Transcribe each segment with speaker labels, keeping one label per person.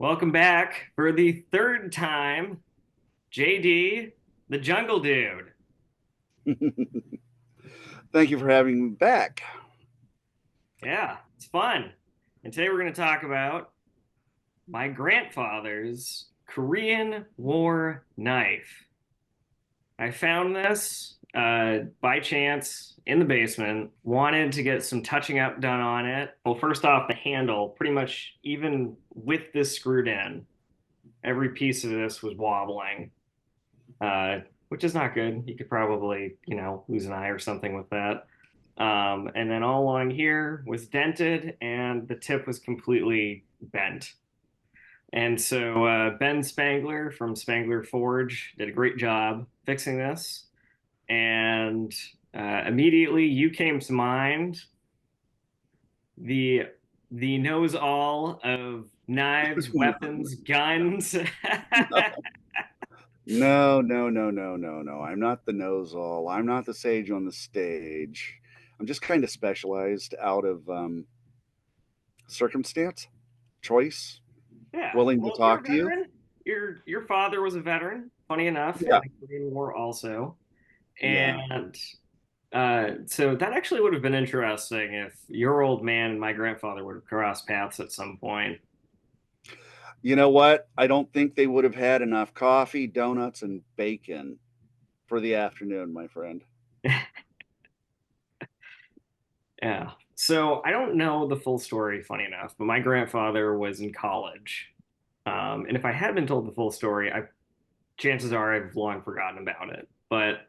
Speaker 1: Welcome back for the third time, JD, the Jungle Dude.
Speaker 2: Thank you for having me back.
Speaker 1: Yeah, it's fun. And today we're going to talk about my grandfather's Korean War knife. I found this by chance in the basement, wanted to get some touching up done on it. Well, first off, the handle, pretty much even with this screwed in, every piece of this was wobbling. Which is not good. You could probably, lose an eye or something with that. And then all along here was dented, and the tip was completely bent. And so Ben Spangler from Spangler Forge did a great job fixing this. And immediately you came to mind the the knows all of knives, weapons, guns.
Speaker 2: No, no, no, no, no, no. I'm not the know-all. I'm not the sage on the stage. I'm just kind of specialized out of circumstance, choice,
Speaker 1: Yeah.
Speaker 2: willing to
Speaker 1: Well, you're a
Speaker 2: talk to you.
Speaker 1: veteran. Your father was a veteran, funny enough, in
Speaker 2: Yeah,
Speaker 1: the Korean War also.
Speaker 2: yeah.
Speaker 1: And so that actually would have been interesting if your old man and my grandfather would have crossed paths at some point.
Speaker 2: You know what? I don't think they would have had enough coffee, donuts, and bacon for the afternoon, my friend.
Speaker 1: Yeah. So I don't know the full story, funny enough, but my grandfather was in college. And if I had been told the full story, chances are I've long forgotten about it. But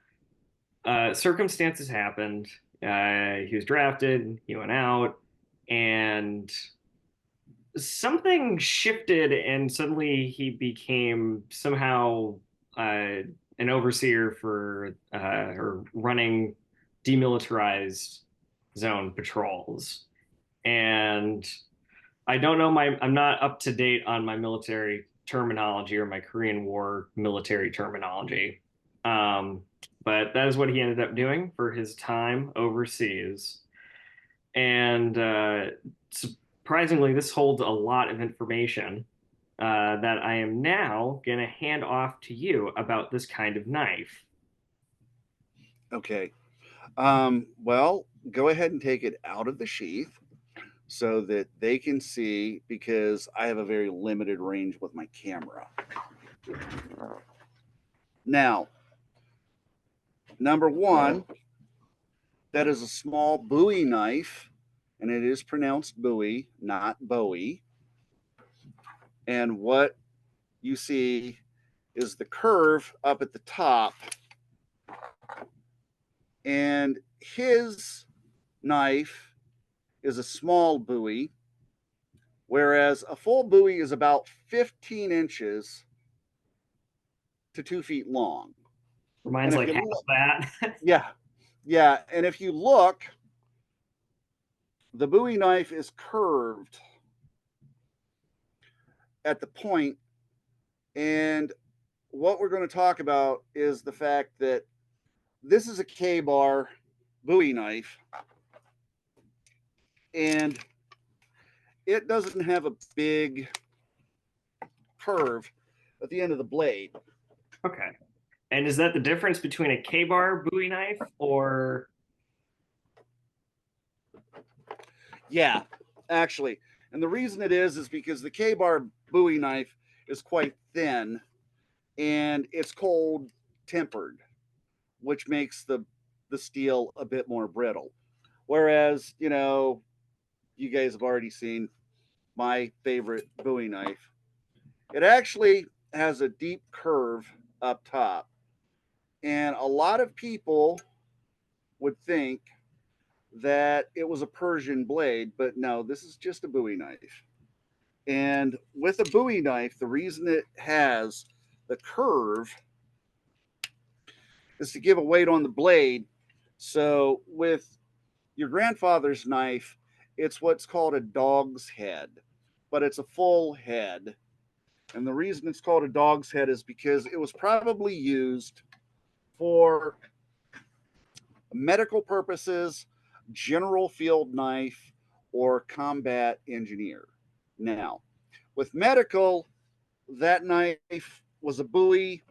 Speaker 1: circumstances happened. He was drafted, he went out, and something shifted, and suddenly he became somehow an overseer for or running demilitarized zone patrols. And I don't know I'm not up to date on my military terminology or my Korean War military terminology. Um, but that is what he ended up doing for his time overseas. And surprisingly, this holds a lot of information that I am now going to hand off to you about this kind of knife.
Speaker 2: Okay. Well, go ahead and take it out of the sheath so that they can see because I have a very limited range with my camera. Now, number one, that is a small Bowie knife, and it is pronounced Bowie, not Bowie. And what you see is the curve up at the top, and his knife is a small Bowie, whereas a full Bowie is about 15 inches to 2 feet long. And
Speaker 1: Mine's
Speaker 2: if
Speaker 1: like
Speaker 2: you
Speaker 1: half
Speaker 2: look,
Speaker 1: that.
Speaker 2: yeah, yeah, and if you look, the Bowie knife is curved at the point, and what we're going to talk about is the fact that this is a K bar Bowie knife, and it doesn't have a big curve at the end of the blade.
Speaker 1: Okay. And is that the difference between a K-bar Bowie knife or
Speaker 2: Yeah, actually. And the reason it is because the K bar Bowie knife is quite thin and it's cold tempered, which makes the steel a bit more brittle. Whereas, you guys have already seen my favorite Bowie knife. It actually has a deep curve up top. And a lot of people would think that it was a Persian blade, but no, this is just a Bowie knife. And with a Bowie knife, the reason it has the curve is to give a weight on the blade. So with your grandfather's knife, it's what's called a dog's head, but it's a full head. And the reason it's called a dog's head is because it was probably used for medical purposes, general field knife, or combat engineer. Now, With medical, that knife was a Bowie,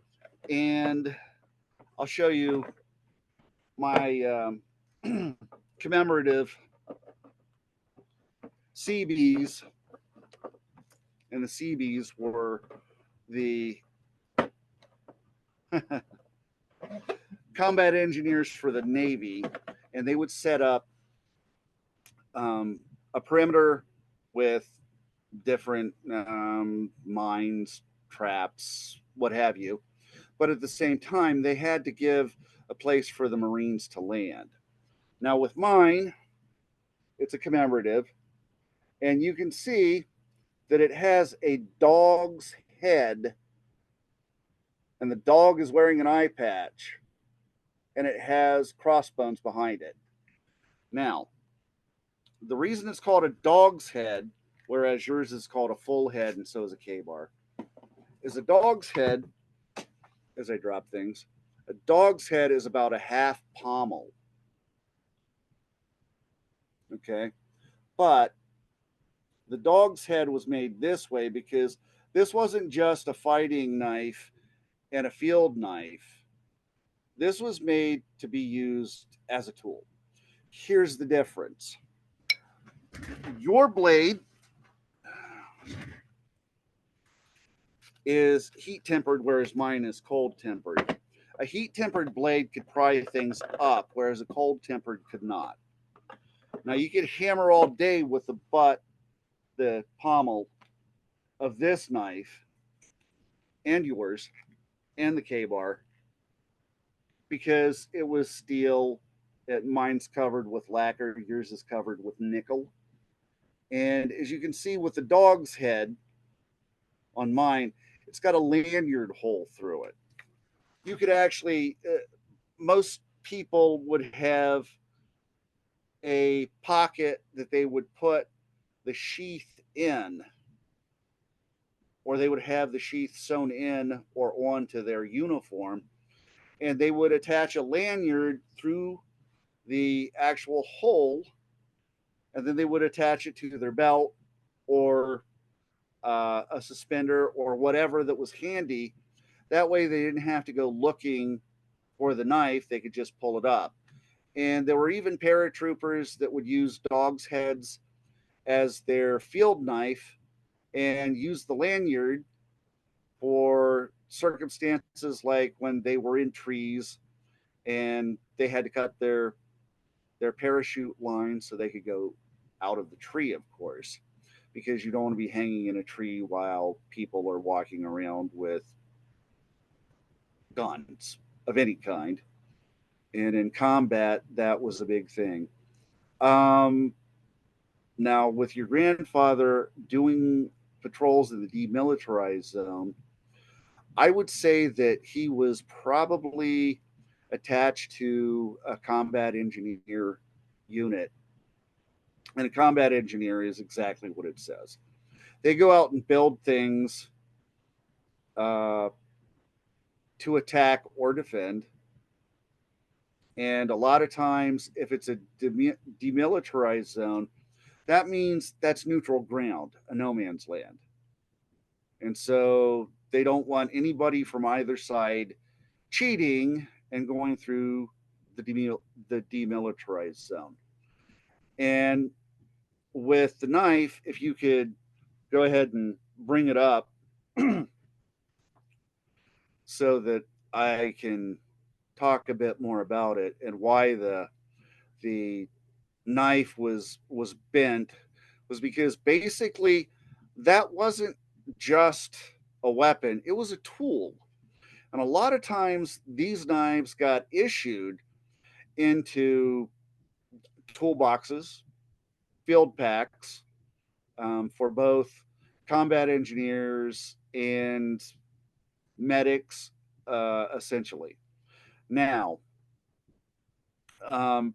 Speaker 2: and I'll show you my commemorative CBs, and the CBs were the combat engineers for the Navy, and they would set up a perimeter with different mines, traps, what have you. But at the same time, they had to give a place for the Marines to land. Now, with mine, it's a commemorative, and you can see that it has a dog's head, and the dog is wearing an eye patch, and it has crossbones behind it. Now, the reason it's called a dog's head, whereas yours is called a full head, and so is a K-bar, is a dog's head, as I drop things, a dog's head is about a half pommel. Okay. But the dog's head was made this way because this wasn't just a fighting knife and a field knife. This was made to be used as a tool. Here's the difference. Your blade is heat tempered, whereas mine is cold tempered. A heat tempered blade could pry things up, whereas a cold tempered could not. Now you could hammer all day with the butt, the pommel of this knife, and yours, and the K-bar, because it was steel. Mine's covered with lacquer, yours is covered with nickel. And as you can see with the dog's head on mine, it's got a lanyard hole through it. You could actually, most people would have a pocket that they would put the sheath in, or they would have the sheath sewn in or onto their uniform, and they would attach a lanyard through the actual hole, and then they would attach it to their belt or a suspender or whatever that was handy. That way they didn't have to go looking for the knife, they could just pull it up. And there were even paratroopers that would use dogs' heads as their field knife and use the lanyard for circumstances like when they were in trees and they had to cut their parachute line so they could go out of the tree, of course, because you don't want to be hanging in a tree while people are walking around with guns of any kind. And in combat, that was a big thing. Um, Now, with your grandfather doing patrols in the demilitarized zone, I would say that he was probably attached to a combat engineer unit. And a combat engineer is exactly what it says. They go out and build things uh, to attack or defend. And a lot of times, if it's a demilitarized zone, that means that's neutral ground, a no man's land. And so they don't want anybody from either side cheating and going through the demilitarized zone. And with the knife, if you could go ahead and bring it up so that I can talk a bit more about it and why the knife was bent, was because basically that wasn't just a weapon, it was a tool. And a lot of times these knives got issued into toolboxes, field packs, for both combat engineers and medics, essentially. Now, um,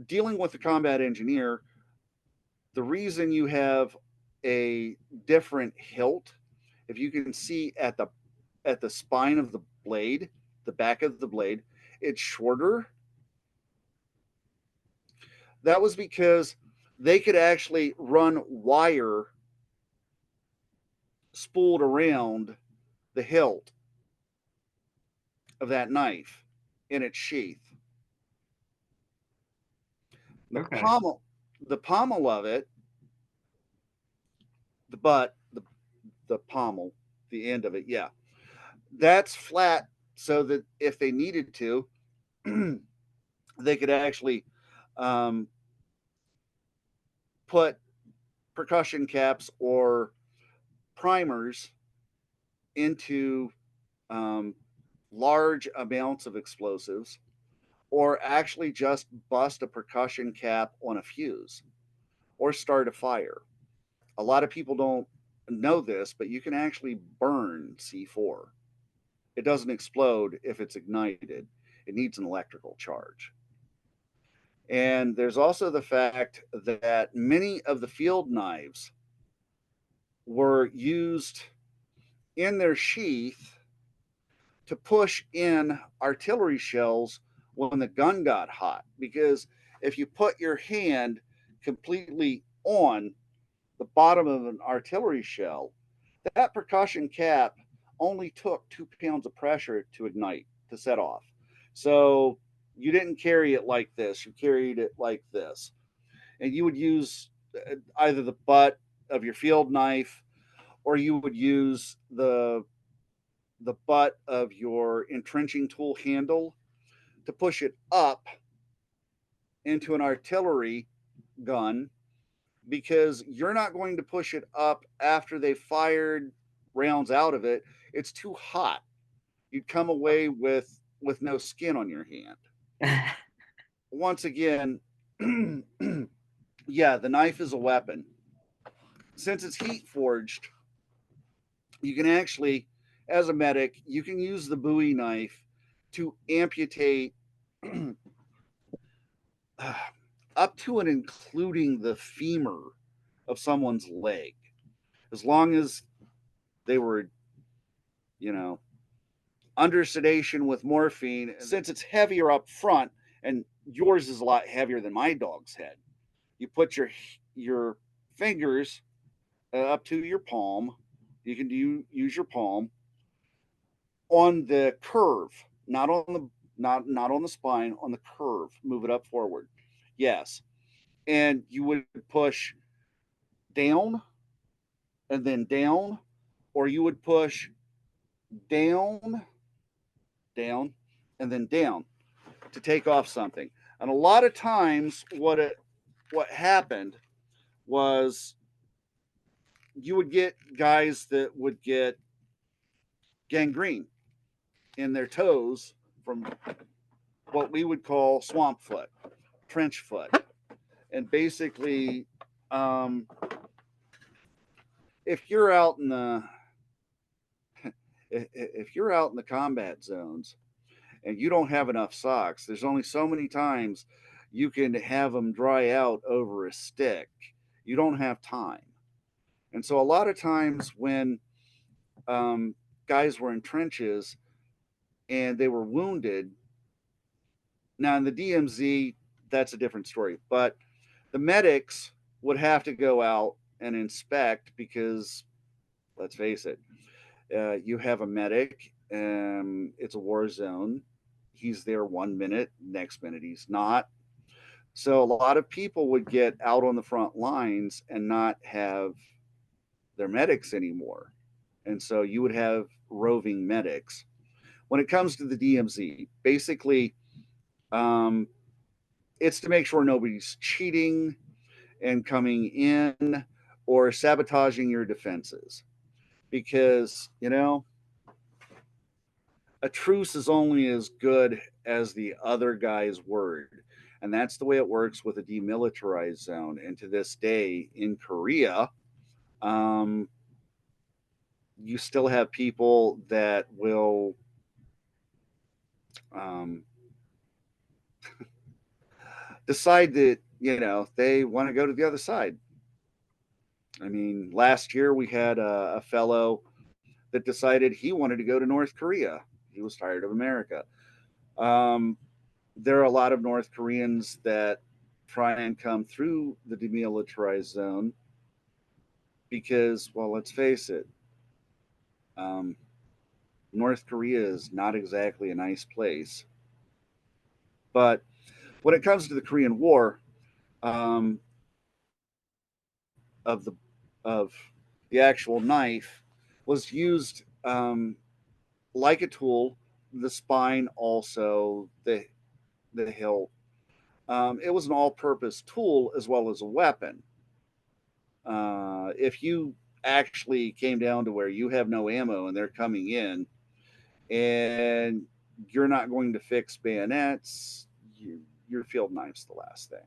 Speaker 2: dealing with the combat engineer, the reason you have a different hilt, if you can see at the spine of the blade, the back of the blade, it's shorter. That was because they could actually run wire spooled around the hilt of that knife in its sheath. The
Speaker 1: Okay.
Speaker 2: pommel, the pommel of it, the butt, the pommel, the end of it, yeah, that's flat so that if they needed to, they could actually um, put percussion caps or primers into um, large amounts of explosives, or actually just bust a percussion cap on a fuse or start a fire. A lot of people don't know this, but you can actually burn C4. It doesn't explode if it's ignited, it needs an electrical charge. And there's also the fact that many of the field knives were used in their sheath to push in artillery shells when the gun got hot. Because if you put your hand completely on the bottom of an artillery shell, that percussion cap only took 2 pounds of pressure to ignite, to set off. So you didn't carry it like this, you carried it like this. And you would use either the butt of your field knife, or you would use the butt of your entrenching tool handle to push it up into an artillery gun, because you're not going to push it up after they fired rounds out of it. It's too hot. You'd come away with no skin on your hand. Once again, yeah, the knife is a weapon. Since it's heat forged, you can actually, as a medic, you can use the Bowie knife to amputate up to and including the femur of someone's leg, as long as they were, you know, under sedation with morphine. Since it's heavier up front, and yours is a lot heavier than my dog's head, you put your fingers up to your palm. You can use your palm on the curve, not on the not on the spine, on the curve. Move it up forward. Yes, and you would push down and then down, or you would push down, down, and then down to take off something. And a lot of times, what happened was you would get guys that would get gangrene in their toes from what we would call swamp foot, trench foot, and basically, um, if you're out in the if you're out in the combat zones and you don't have enough socks, there's only so many times you can have them dry out over a stick. You don't have time. And so a lot of times when um, guys were in trenches and they were wounded, now in the DMZ, that's a different story. But the medics would have to go out and inspect because, let's face it, you have a medic, it's a war zone. He's there 1 minute, next minute he's not. So a lot of people would get out on the front lines and not have their medics anymore. And so you would have roving medics. When it comes to the DMZ, basically, um, it's to make sure nobody's cheating and coming in or sabotaging your defenses. Because, a truce is only as good as the other guy's word. And that's the way it works with a demilitarized zone. And to this day in Korea, um, you still have people that will um, decide that, they want to go to the other side. I mean, last year we had a fellow that decided he wanted to go to North Korea. He was tired of America. Um, there are a lot of North Koreans that try and come through the demilitarized zone because, well, let's face it, Um, North Korea is not exactly a nice place. But when it comes to the Korean War, um, of of the actual knife was used like a tool. The spine, also the hilt. It was an all-purpose tool as well as a weapon. If you actually came down to where you have no ammo and they're coming in, and you're not going to fix bayonets, your field knife's the last thing.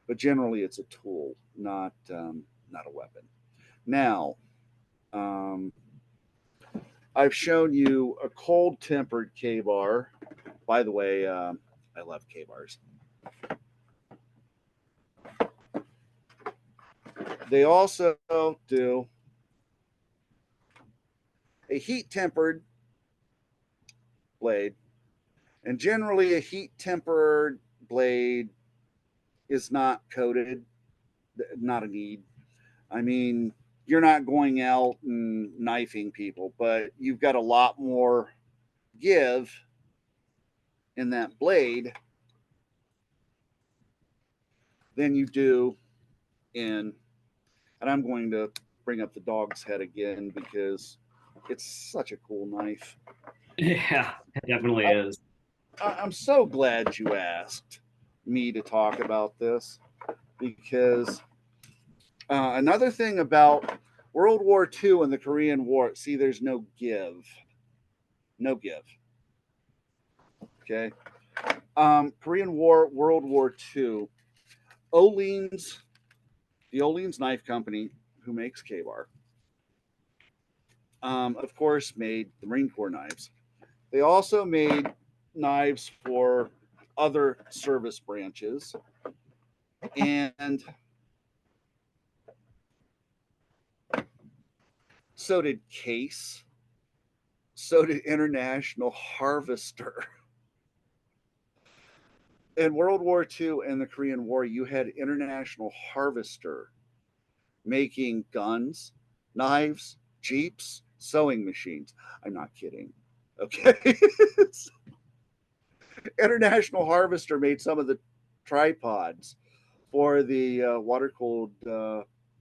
Speaker 2: But generally, it's a tool, not a weapon. Now, um, I've shown you a cold tempered K bar. By the way, I love K bars. They also do a heat tempered blade, and generally, a heat tempered blade is not coated, not a need. I mean, you're not going out and knifing people, but you've got a lot more give in that blade than you do in, and I'm going to bring up the dog's head again because it's such a cool knife.
Speaker 1: Yeah, it definitely is.
Speaker 2: I'm so glad you asked me to talk about this because another thing about World War II and the Korean War, see, there's no give. No give. Okay. Korean War, World War II. Olean's, the Olean's Knife Company, who makes K-Bar, of course, made the Marine Corps knives. They also made knives for other service branches, and so did Case. So did International Harvester. In World War II and the Korean War, you had International Harvester making guns, knives, jeeps, sewing machines. I'm not kidding. Okay. International Harvester made some of the tripods for the water cooled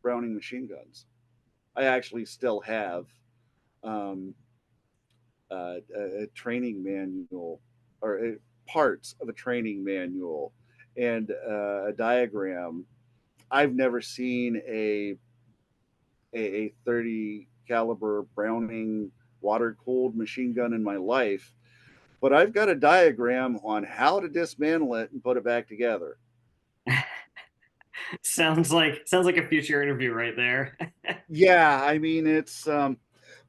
Speaker 2: Browning machine guns. I actually still have um, a training manual or parts of a training manual and a diagram. I've never seen a 30 caliber Browning water cooled machine gun in my life, but I've got a diagram on how to dismantle it and put it back together.
Speaker 1: Sounds like a future interview right there.
Speaker 2: Yeah, I mean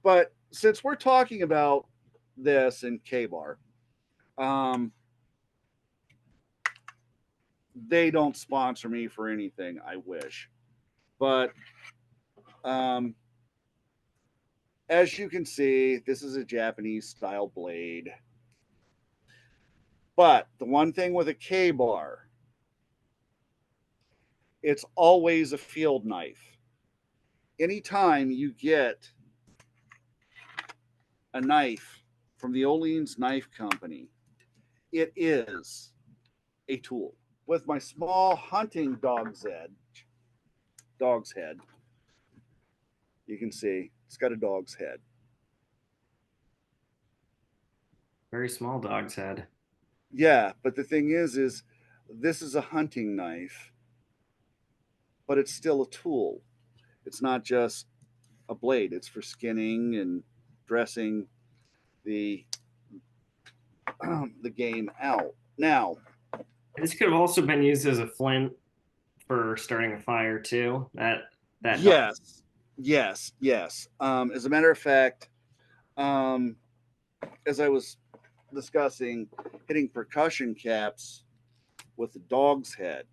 Speaker 2: but since we're talking about this in K bar, um, they don't sponsor me for anything. I wish, but um, as you can see, this is a Japanese style blade. But the one thing with a K bar, it's always a field knife. Anytime you get a knife from the Olean's Knife Company, it is a tool. With my small hunting dog's head, you can see it's got a dog's head.
Speaker 1: Very small dog's head.
Speaker 2: Yeah, but the thing is this is a hunting knife, but it's still a tool. It's not just a blade. It's for skinning and dressing the the game out. Now,
Speaker 1: This could have also been used as a flint for starting a fire too. That dog.
Speaker 2: yes, yes. As a matter of fact, um, as I was discussing hitting percussion caps with the dog's head,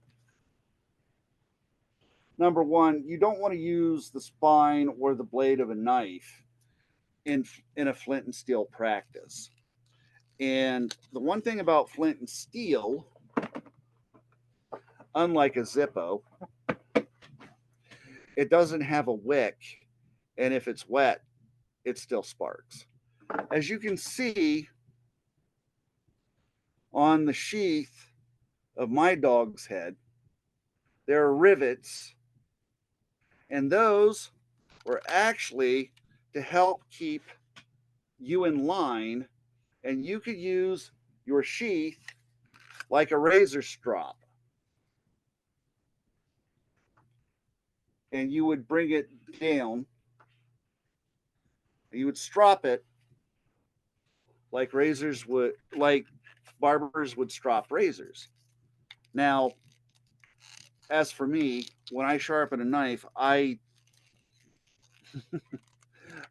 Speaker 2: number one, you don't want to use the spine or the blade of a knife in in a flint and steel practice. And the one thing about flint and steel, unlike a Zippo, it doesn't have a wick, and if it's wet, it still sparks. As you can see on the sheath of my dog's head, there are rivets, and those were actually to help keep you in line, and you could use your sheath like a razor strop. And you would bring it down, you would strop it like barbers would strop razors. Now, as for me, when I sharpen a knife, I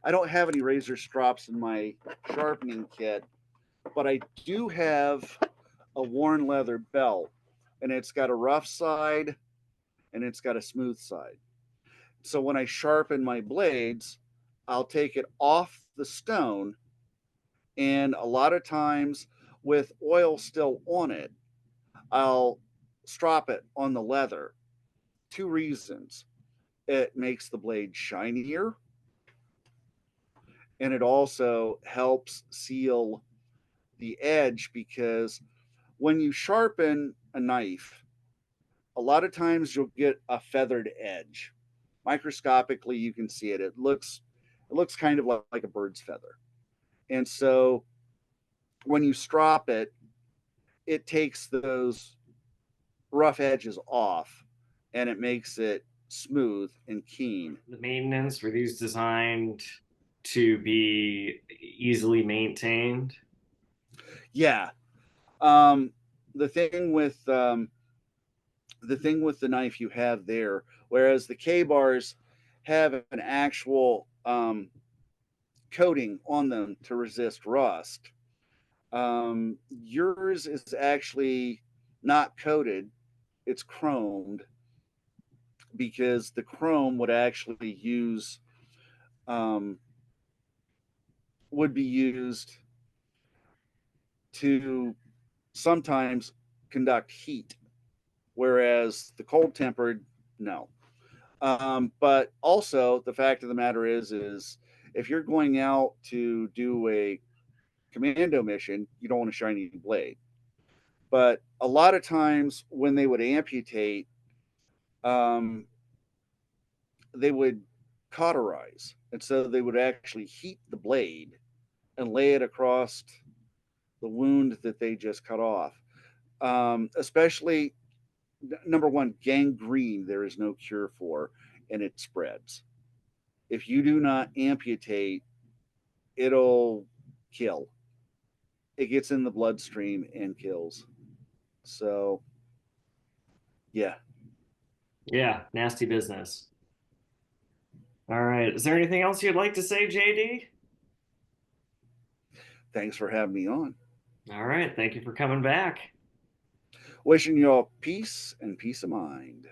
Speaker 2: don't have any razor strops in my sharpening kit, but I do have a worn leather belt, and it's got a rough side and it's got a smooth side. So when I sharpen my blades, I'll take it off the stone, and a lot of times with oil still on it, I'll strop it on the leather. Two reasons: it makes the blade shinier, and it also helps seal the edge, because when you sharpen a knife, a lot of times you'll get a feathered edge. Microscopically, you can see it. It looks kind of like a bird's feather. And so when you strop it, it takes those rough edges off, and it makes it smooth and keen.
Speaker 1: The maintenance, were these designed to be easily maintained?
Speaker 2: Yeah. Um, the thing with the knife you have there, whereas the K bars have an actual coating on them to resist rust. Yours is actually not coated; it's chromed, because the chrome um, would be used to sometimes conduct heat, whereas the cold tempered, no. But also, the fact of the matter is if you're going out to do a commando mission, you don't want a shiny blade. But a lot of times when they would amputate, um, they would cauterize. And so they would actually heat the blade and lay it across the wound that they just cut off. Especially, number one, gangrene, there is no cure for, and it spreads. If you do not amputate, it'll kill. It gets in the bloodstream and kills. So, yeah.
Speaker 1: Yeah, nasty business. All right. Is there anything else you'd like to say, JD?
Speaker 2: Thanks for having me on.
Speaker 1: All right. Thank you for coming back.
Speaker 2: Wishing you all peace and peace of mind.